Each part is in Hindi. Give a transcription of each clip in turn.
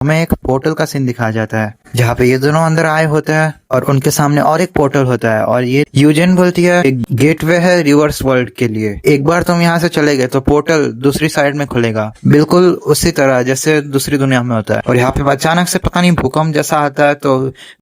हमें एक पोर्टल का सीन दिखाया जाता है जहाँ पे ये दोनों अंदर आए होते हैं और उनके सामने और एक पोर्टल होता है और ये यूजेन बोलती है एक गेटवे है रिवर्स वर्ल्ड के लिए। एक बार तुम यहाँ से चले गए तो पोर्टल दूसरी साइड में खुलेगा, बिल्कुल उसी तरह जैसे दूसरी दुनिया में होता है। और यहाँ पे अचानक से पता नहीं भूकंप जैसा आता है तो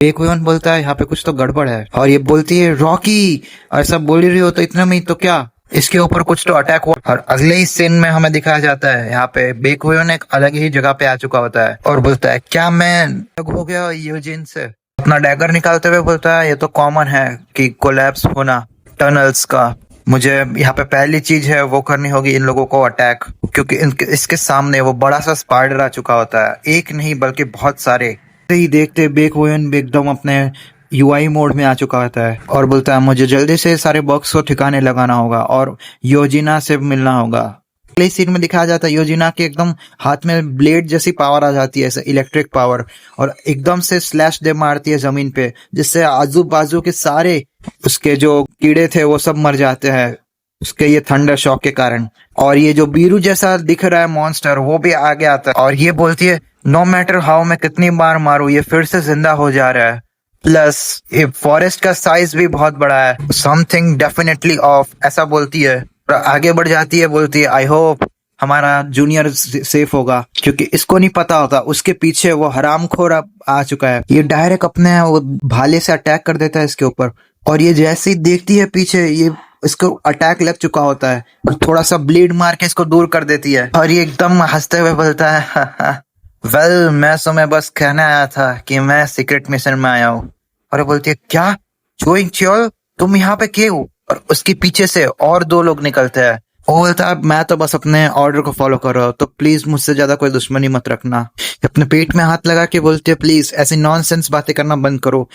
एक ह्यूमन बोलता है यहाँ पे कुछ तो गड़बड़ है और ये बोलती है रॉकी, ऐसा बोल ही रही हो तो इतने में ही तो क्या इसके ऊपर कुछ तो अटैक हुआ। और अगले ही सीन में हमें दिखाया जाता है यहाँ पे बेकहुयन एक अलग ही जगह पे आ चुका होता है और बोलता है क्या मैं अलग हो गया यूजिन से। अपना डैगर निकालते हुए बोलता है ये तो कॉमन है कि कोलैप्स होना टनल्स का, मुझे यहाँ पे पहली चीज है वो करनी होगी इन लोगों को अटैक, क्योंकि इसके सामने वो बड़ा सा स्पाइडर आ चुका होता है, एक नहीं बल्कि बहुत सारे। ही देखते बेकहुयन एकदम अपने यूआई मोड में आ चुका होता है और बोलता है मुझे जल्दी से सारे बॉक्स को ठिकाने लगाना होगा और योजिना से मिलना होगा। अगले सीन में दिखाया जाता है योजिना के एकदम हाथ में ब्लेड जैसी पावर आ जाती है, इलेक्ट्रिक पावर, और एकदम से स्लैश दे मारती है जमीन पे, जिससे आजू बाजू के सारे उसके जो कीड़े थे वो सब मर जाते हैं उसके ये थंडर शॉक के कारण। और ये जो बीरू जैसा दिख रहा है मॉन्स्टर वो भी आगे आता है और ये बोलती है नो मैटर हाउ मैं कितनी बार मारूं ये फिर से जिंदा हो जा रहा है, प्लस ये फॉरेस्ट का साइज भी बहुत बड़ा है, समथिंग डेफिनेटली ऑफ, ऐसा बोलती है। और आगे बढ़ जाती है, बोलती है आई होप हमारा जूनियर सेफ होगा, क्योंकि इसको नहीं पता होता उसके पीछे वो हरामखोर अब आ चुका है। ये डायरेक्ट अपने वो भाले से अटैक कर देता है इसके ऊपर और ये जैसे ही देखती है पीछे ये इसको अटैक लग चुका होता है और थोड़ा सा ब्लीड मार के इसको दूर कर देती है और ये एकदम हंसते हुए बोलता है वेल मैं तुम्हें बस कहने आया था कि मैं सीक्रेट मिशन में आया हूँ। और बोलती है क्या चोइंग चियोल तुम यहाँ पे क्यों हो? और उसके पीछे से और दो लोग निकलते हैं। वो बोलता है मैं तो बस अपने ऑर्डर को फॉलो कर रहा हूँ तो प्लीज मुझसे ज्यादा कोई दुश्मनी मत रखना। अपने पेट में हाथ लगा के बोलती है प्लीज ऐसी नॉनसेंस बातें करना बंद करो,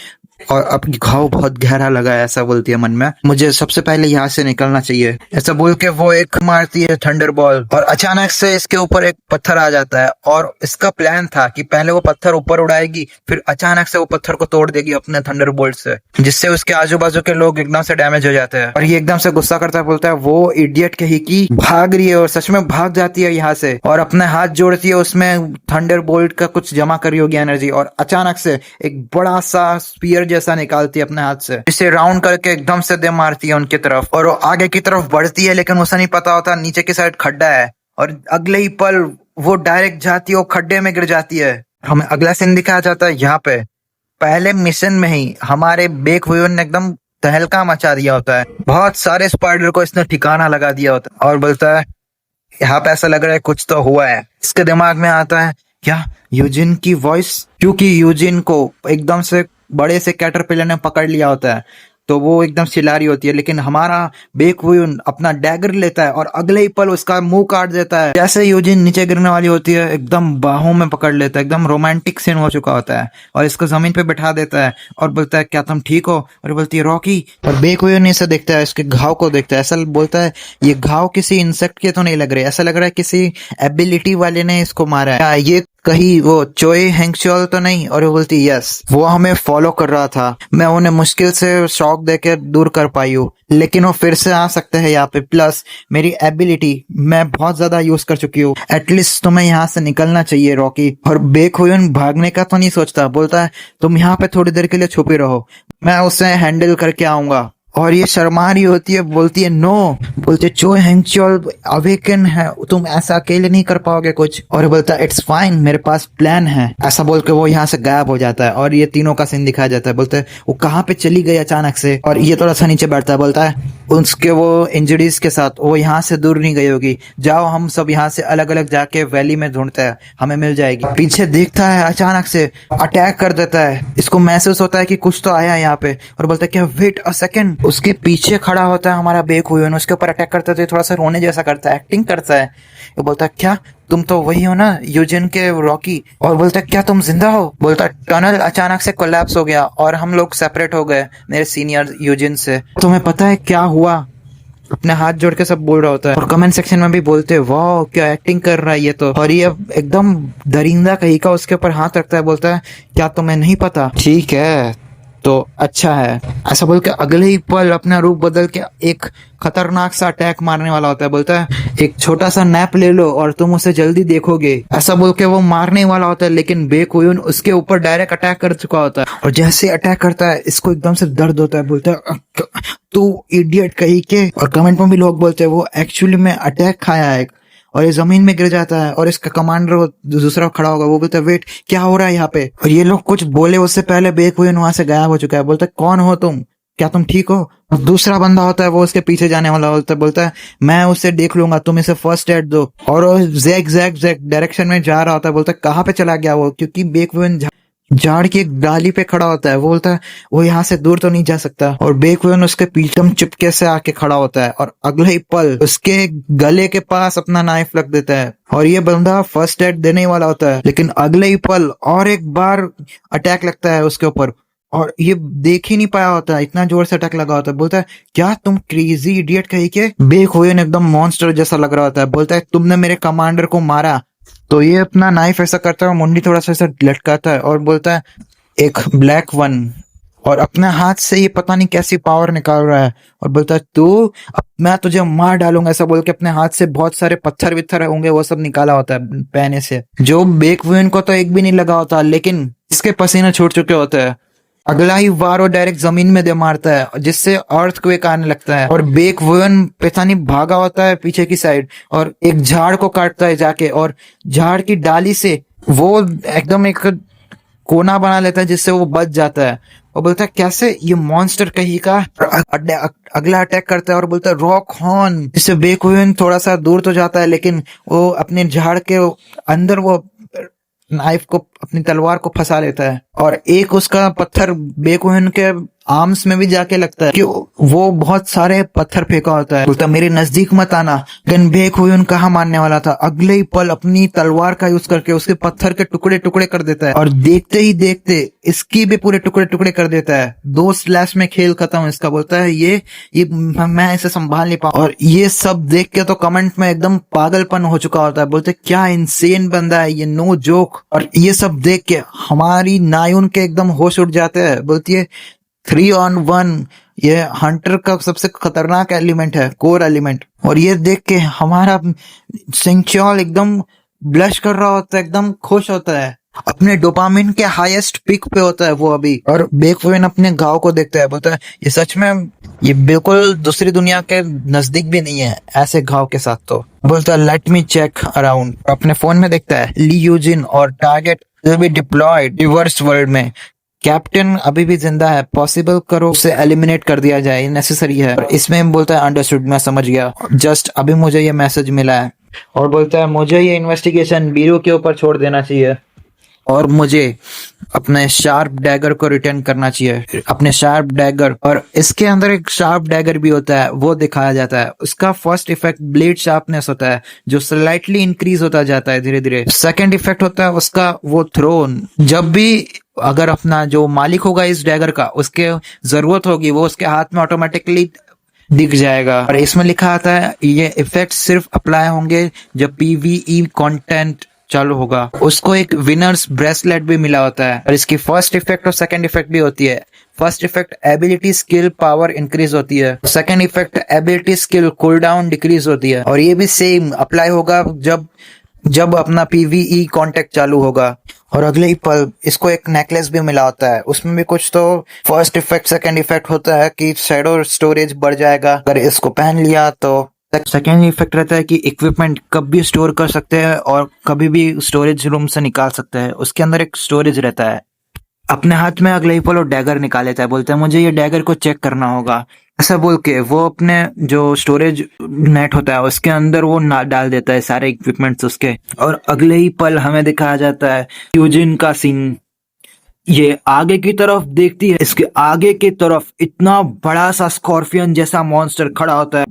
और आपकी घाव बहुत गहरा लगा है, ऐसा बोलती है मन में, मुझे सबसे पहले यहाँ से निकलना चाहिए। ऐसा बोल के वो एक मारती है थंडर बॉल और अचानक से इसके ऊपर एक पत्थर आ जाता है और इसका प्लान था कि पहले वो पत्थर ऊपर उड़ाएगी फिर अचानक से वो पत्थर को तोड़ देगी अपने थंडर बोल्ट से, जिससे उसके आजू बाजू के लोग एकदम से डैमेज हो जाते हैं। और ये एकदम से गुस्सा करता है, बोलता है वो इडियट कहीं की भाग रही है और सच में भाग जाती है यहाँ से और अपने हाथ जोड़ती है, उसमें थंडर बोल्ट का कुछ जमा करी होगी एनर्जी और अचानक से एक बड़ा सा स्पीयर जैसा निकालती है अपने हाथ से, इसे राउंड करके एकदम से दे मारती है उनकी तरफ और वो आगे की तरफ बढ़ती है, लेकिन उसे नहीं पता होता नीचे की साइड खड्डा है और अगले ही पल वो डायरेक्ट जाती है और खड्डे में गिर जाती है। हमें अगला सीन दिखाया जाता है यहाँ पे पहले मिशन में ही हमारे बेकहुयन ने एकदम तहलका मचा दिया होता है, बहुत सारे स्पाइडर को इसने ठिकाना लगा दिया होता है और बोलता है यहाँ पे ऐसा लग रहा है कुछ तो हुआ है। इसके दिमाग में आता है क्या यूजिन की वॉइस, क्योंकि यूजिन को एकदम से बड़े से कैटरपिलर ने पकड़ लिया होता है तो वो एकदम चिल्ला रही होती है, लेकिन हमारा बेकहुयन अपना डैगर लेता है और अगले ही पल उसका मुंह काट देता है। जैसे यूजिन नीचे गिरने वाली होती है एकदम बाहों में पकड़ लेता है, एकदम रोमांटिक सीन हो चुका होता है और इसको जमीन पे बैठा देता है और बोलता है क्या तुम ठीक हो, और बोलती है रॉकी। और बेकहुयन इसे देखता है, इसके घाव को देखता है, ऐसा बोलता है ये घाव किसी इंसेक्ट के तो नहीं लग रहे, ऐसा लग रहा है किसी एबिलिटी वाले ने इसको मारा है, ये कहीं वो चोए हेंगचोल तो नहीं। और वो बोलती यस वो हमें फॉलो कर रहा था, मैं उन्हें मुश्किल से शॉक देकर दूर कर पाई हूँ, लेकिन वो फिर से आ सकते हैं यहाँ पे, प्लस मेरी एबिलिटी मैं बहुत ज्यादा यूज कर चुकी हूँ, एटलीस्ट तुम्हें यहाँ से निकलना चाहिए रॉकी। और बेकहुयन भागने का तो नहीं सोचता, बोलता है तुम यहाँ पे थोड़ी देर के लिए छुपे रहो, मैं उसे हैंडल करके आऊंगा। और ये शर्मा रही होती है, बोलती है नो, बोलते चो हेंगचोल अवेकन है, तुम ऐसा अकेले नहीं कर पाओगे कुछ। और बोलता है इट्स फाइन मेरे पास प्लान है, ऐसा बोल के वो यहाँ से गायब हो जाता है और ये तीनों का सीन दिखाया जाता है। बोलते है वो कहाँ पे चली गई अचानक से, और ये थोड़ा सा नीचे बैठता है, बोलता है उसके वो इंजरीज के साथ वो यहाँ से दूर नहीं गई होगी, जाओ हम सब यहाँ से अलग अलग जाके वैली में ढूंढते हैं, हमें मिल जाएगी। पीछे देखता है अचानक से अटैक कर देता है, इसको महसूस होता है कि कुछ तो आया है यहाँ पे और बोलता है क्या वेट अ सेकेंड, उसके पीछे खड़ा होता है हमारा बेकहुयन, उसके ऊपर अटैक करता है, थोड़ा सा रोने जैसा करता है, एक्टिंग करता है। वो बोलता है क्या तुम तो वही हो ना यूजिन के रॉकी, और बोलता है क्या तुम जिंदा हो, बोलता है टनल अचानक से कोलैप्स हो गया और हम लोग सेपरेट हो गए मेरे सीनियर यूजिन से, तुम्हें पता है क्या हुआ, अपने हाथ जोड़ के सब बोल रहा होता है और कमेंट सेक्शन में भी बोलते हैं वाह क्या एक्टिंग कर रहा है ये तो। और ये एकदम दरिंदा कहीं का उसके ऊपर हाथ रखता है, बोलता है क्या तुम्हें नहीं पता, ठीक है तो अच्छा है। ऐसा बोल के अगले ही पल अपना रूप बदल के एक खतरनाक सा अटैक मारने वाला होता है। बोलता है एक छोटा सा नैप ले लो और तुम उसे जल्दी देखोगे। ऐसा बोल के वो मारने वाला होता है, लेकिन बेकुयुन उसके ऊपर डायरेक्ट अटैक कर चुका होता है। और जैसे अटैक करता है इसको एकदम से दर्द होता है। बोलता है तू इडियट कहीं के। और कमेंट में भी लोग बोलते हैं वो एक्चुअली में अटैक खाया है और ये जमीन में गिर जाता है। और इसका कमांडर दूसरा खड़ा होगा, वो बोलता है वेट क्या हो रहा है यहाँ पे। और ये लोग कुछ बोले उससे पहले बेकुइन वहां से गायब हो चुका है। बोलता है कौन हो तुम, क्या तुम ठीक हो। और दूसरा बंदा होता है वो उसके पीछे जाने वाला बोलता है मैं उसे देख लूंगा, तुम इसे फर्स्ट एड दो। और वो जैक जैक जैक डायरेक्शन में जा रहा होता है। बोलता है कहाँ पे चला गया वो, क्योंकि बेकुइन झाड़ की एक डाली पे खड़ा होता है। वो बोलता है वो यहाँ से दूर तो नहीं जा सकता। और बेकुइन उसके पीछे चुपके से आके खड़ा होता है और अगले ही पल उसके गले के पास अपना नाइफ रख देता है। और ये बंदा फर्स्ट एड देने वाला होता है, लेकिन अगले ही पल और एक बार अटैक लगता है उसके ऊपर। और ये देख ही नहीं पाया होता है, इतना जोर से अटैक लगा होता है। बोलता है क्या तुम क्रेजी इडियट कहीं के। बेकुइन एकदम मॉन्स्टर जैसा लग रहा होता है। बोलता है तुमने मेरे कमांडर को मारा। तो ये अपना नाइफ ऐसा करता है और मुंडी थोड़ा सा ऐसा लटकाता है और बोलता है एक ब्लैक वन। और अपने हाथ से ये पता नहीं कैसी पावर निकाल रहा है और बोलता है मैं तुझे मार डालूंगा। ऐसा बोल के अपने हाथ से बहुत सारे पत्थर वित्थर होंगे वो सब निकाला होता है पहने से, जो बेकुइन को तो एक भी नहीं लगा होता, लेकिन इसके पसीने छूट चुके होते हैं। अगला ही वार वो डायरेक्ट जमीन में दे मारता है जिससे अर्थक्वेक आने लगता है। और बेकुइन पता नहीं भागा होता है पीछे की साइड और एक झाड़ को काटता है जाके। और झाड़ की डाली से वो एकदम एक कोना बना लेता है जिससे वो बच जाता है। और बोलता है कैसे, ये मॉन्स्टर कहीं का। अगला अटैक करता है और बोलता है रॉक हॉर्न, जिससे बेकुइन थोड़ा सा दूर तो जाता है, लेकिन वो अपने झाड़ के अंदर वो नाइफ को अपनी तलवार को फंसा लेता है। और एक उसका पत्थर बेकुइन के आर्म्स में भी जाके लगता है कि वो बहुत सारे पत्थर फेंका होता है। बोलता मेरे नजदीक मत आना, लेकिन बेकुइन कहाँ मानने वाला था। अगले ही पल अपनी तलवार का यूज करके उसके पत्थर के टुकड़े टुकड़े कर देता है और देखते ही देखते इसकी भी पूरे टुकड़े टुकड़े कर देता है। 2 स्लैश में खेल खत्म इसका। बोलता है ये मैं इसे संभाल नहीं पाऊं। और ये सब देख के तो कमेंट में एकदम पागलपन हो चुका होता है। बोलते क्या इंसेन बंदा है ये, नो जोक। और ये सब देख के हमारी नायुन के एकदम होश उड़ जाते हैं। बोलती है 3 on 1 ये हंटर का सबसे खतरनाक एलिमेंट है, कोर एलिमेंट। और ये देख के हमारा सिंचॉल एकदम ब्लश कर रहा होता है, एकदम खुश होता है, अपने डोपामिन के हाईएस्ट पिक पे होता है वो अभी। और बेकुइन अपने गांव को देखता है। बोलता है ये सच में ये बिल्कुल दूसरी दुनिया के नजदीक भी नहीं है ऐसे गांव के साथ। तो बोलता है लेट मी चेक अराउंड। अपने फोन में देखता है ली यूजिन और target will be diploid reverse world में। कैप्टन अभी भी जिंदा है, पॉसिबल करो उसे एलिमिनेट कर दिया जाए, नेसेसरी है। और इसमें बोलता है अंडरस्टूड, मैं समझ गया, जस्ट अभी मुझे ये मैसेज मिला है। और बोलता है मुझे ये इन्वेस्टिगेशन बीरू के ऊपर छोड़ देना चाहिए और मुझे अपने शार्प डैगर को रिटर्न करना चाहिए, अपने शार्प डैगर। और इसके अंदर एक शार्प डैगर भी होता है, वो दिखाया जाता है। उसका फर्स्ट इफेक्ट ब्लेड शार्पनेस होता है जो स्लाइटली इंक्रीज होता जाता है धीरे धीरे। सेकंड इफेक्ट होता है उसका वो थ्रोन। जब भी अगर अपना जो मालिक होगा इस डैगर का उसके जरूरत होगी वो उसके हाथ में ऑटोमेटिकली दिख जाएगा। और इसमें लिखा आता है ये इफेक्ट सिर्फ अप्लाई होंगे जब PvE कंटेंट चालू होगा। उसको एक विनर्स ब्रेसलेट भी मिला होता है। और इसकी फर्स्ट इफेक्ट और सेकंड इफेक्ट भी होती है। First effect ability skill power increase होती है, second effect ability skill cool down decrease होती है। और ये भी सेम अप्लाई होगा जब अपना PvE कॉन्टेक्ट चालू होगा। और अगले ही पल इसको एक नेकलेस भी मिला होता है, उसमें भी कुछ तो फर्स्ट इफेक्ट सेकंड इफेक्ट होता है कि शैडो स्टोरेज बढ़ जाएगा अगर इसको पहन लिया। तो सेकेंड इफेक्ट रहता है कि इक्विपमेंट कब भी स्टोर कर सकते हैं और कभी भी स्टोरेज रूम से निकाल सकते हैं। उसके अंदर एक स्टोरेज रहता है। अपने हाथ में अगले ही पल वो डैगर निकाल लेता है। बोलता है मुझे ये डैगर को चेक करना होगा। ऐसा बोल के वो अपने जो स्टोरेज नेट होता है उसके अंदर वो डाल देता है सारे इक्विपमेंट्स उसके। और अगले ही पल हमें दिखाया जाता है यूजिन का सीन। ये आगे की तरफ देखती है, इसके आगे की तरफ इतना बड़ा सा स्कॉर्पियन जैसा मॉन्स्टर खड़ा होता है।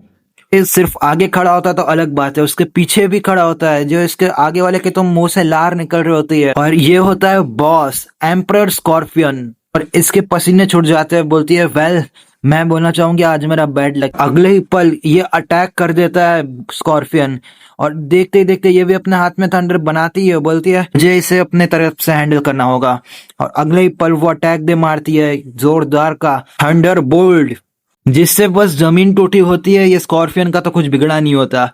सिर्फ आगे खड़ा होता है तो अलग बात है, उसके पीछे भी खड़ा होता है जो इसके आगे वाले के तो मुंह से लार निकल रही होती है। और ये होता है बॉस एम्परर स्कॉर्पियन। और इसके पसीने छूट जाते हैं। बोलती है वेल मैं बोलना चाहूंगी आज मेरा बैड लक। अगले ही पल ये अटैक कर देता है स्कॉर्पियन, और देखते ही देखते ये भी अपने हाथ में थंडर बनाती है, बोलती है मुझे इसे अपने तरफ से हैंडल करना होगा। और अगले ही पल वो अटैक दे मारती है जोरदार का थंडर बोल्ट, जिससे बस जमीन टूटी होती है। ये स्कॉर्पियन का तो कुछ बिगड़ा नहीं होता।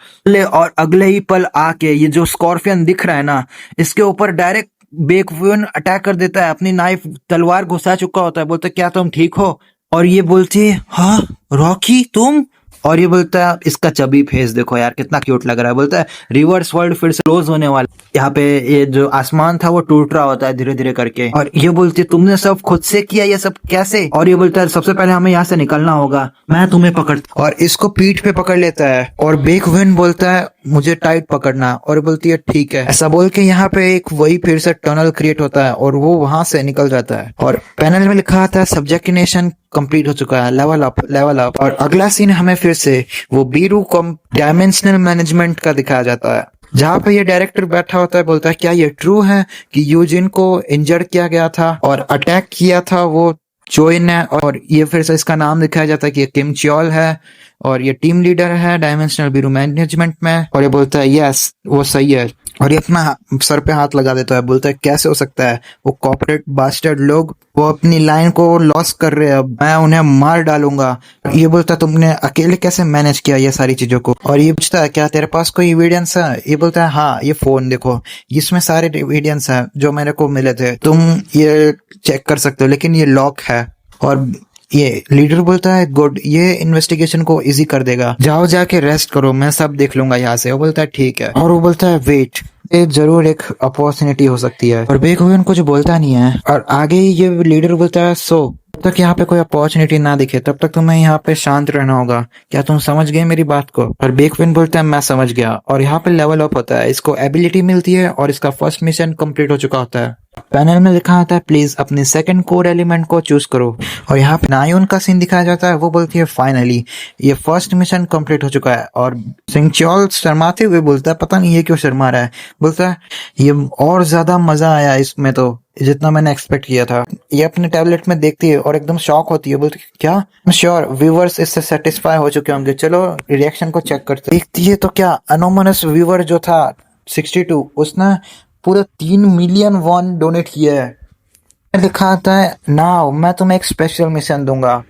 और अगले ही पल आके ये जो स्कॉर्पियन दिख रहा है ना, इसके ऊपर डायरेक्ट बेकवून अटैक कर देता है। अपनी नाइफ तलवार घुसा चुका होता है, बोलता है क्या तुम ठीक हो? और ये बोलती है हाँ रॉकी तुम। और ये बोलता है इसका चबी फेस देखो यार कितना क्यूट लग रहा है। बोलता है रिवर्स वर्ल्ड फिर से क्लोज होने वाला। यहाँ पे ये जो आसमान था वो टूट रहा होता है धीरे धीरे करके। और ये बोलती है तुमने सब खुद से किया, ये सब कैसे? और ये बोलता है सबसे पहले हमें यहाँ से निकलना होगा, मैं तुम्हें पकड़। और इसको पीठ पे पकड़ लेता है और बेकविन बोलता है मुझे टाइट पकड़ना, और बोलती है ठीक है। ऐसा बोल के यहाँ पे एक वही फिर से टनल क्रिएट होता है और वो वहां से निकल जाता है। और पैनल में लिखा आता है सब्जेक्टिनेशन कंप्लीट हो चुका है, लेवल अप लेवल अप। और अगला सीन हमें फिर से वो बीरू डायमेंशनल मैनेजमेंट का दिखाया जाता है, जहाँ पे ये डायरेक्टर बैठा होता है। बोलता है क्या ये ट्रू है कि यूजिन को इंजर्ड किया गया था और अटैक किया था वो चोई ने? और ये फिर से इसका नाम दिखाया जाता है कि ये किम च्योल है और ये टीम लीडर है डायमेंशनल ब्यूरो मैनेजमेंट में। और ये बोलता है यस वो सही है, और ये अपना सर पे हाथ लगा देता है। बोलता है कैसे हो सकता है, वो कॉर्पोरेट बास्टर्ड लोग वो अपनी लाइन को लॉस कर रहे हैं, अब मैं उन्हें मार डालूंगा। ये बोलता है तुमने अकेले कैसे मैनेज किया ये सारी चीजों को? और ये पूछता है क्या तेरे पास कोई एविडेंस है? ये बोलता है हाँ ये फोन देखो, इसमें सारे एविडेंस है जो मेरे को मिले थे, तुम ये चेक कर सकते हो, लेकिन ये लॉक है। और ये लीडर बोलता है गुड, ये इन्वेस्टिगेशन को इजी कर देगा, जाओ जाके रेस्ट करो, मैं सब देख लूंगा यहाँ से। वो बोलता है ठीक है। और वो बोलता है वेट, ये जरूर एक अपॉर्चुनिटी हो सकती है। और बेकविन कुछ बोलता नहीं है। और आगे ही ये लीडर बोलता है सो तब तक यहाँ पे कोई अपॉर्चुनिटी ना दिखे तब तक तुम्हें यहाँ पे शांत रहना होगा, क्या तुम समझ गए मेरी बात को? और बेकविन बोलता है मैं समझ गया। और यहाँ पे लेवल अप होता है, इसको एबिलिटी मिलती है और इसका फर्स्ट मिशन कंप्लीट हो चुका होता है। पैनल में लिखा आता है प्लीज अपने सेकंड कोर एलिमेंट को चूज करो। और यहाँ पे नायोन का सीन दिखाया जाता है, वो बोलती है फाइनली ये फर्स्ट मिशन कंप्लीट हो चुका है। और सिंगच्योल शर्माते हुए बोलता है पता नहीं ये क्यों शर्मा रहा है। बोलता है ये और ज्यादा मजा आया इसमें तो जितना मैंने एक्सपेक्ट किया था। ये अपने टैबलेट में देखती है और एकदम शॉक होती है, बोलती है क्या श्योर व्यूवर्स इससे सेटिस्फाई हो चुके होंगे, चलो रिएक्शन को चेक करते। देखती है तो क्या अनोमनस व्यूवर जो था 62 उसने पूरा 3 मिलियन वॉन डोनेट किया है। लिखा आता है नाउ मैं तुम्हें एक स्पेशल मिशन दूंगा।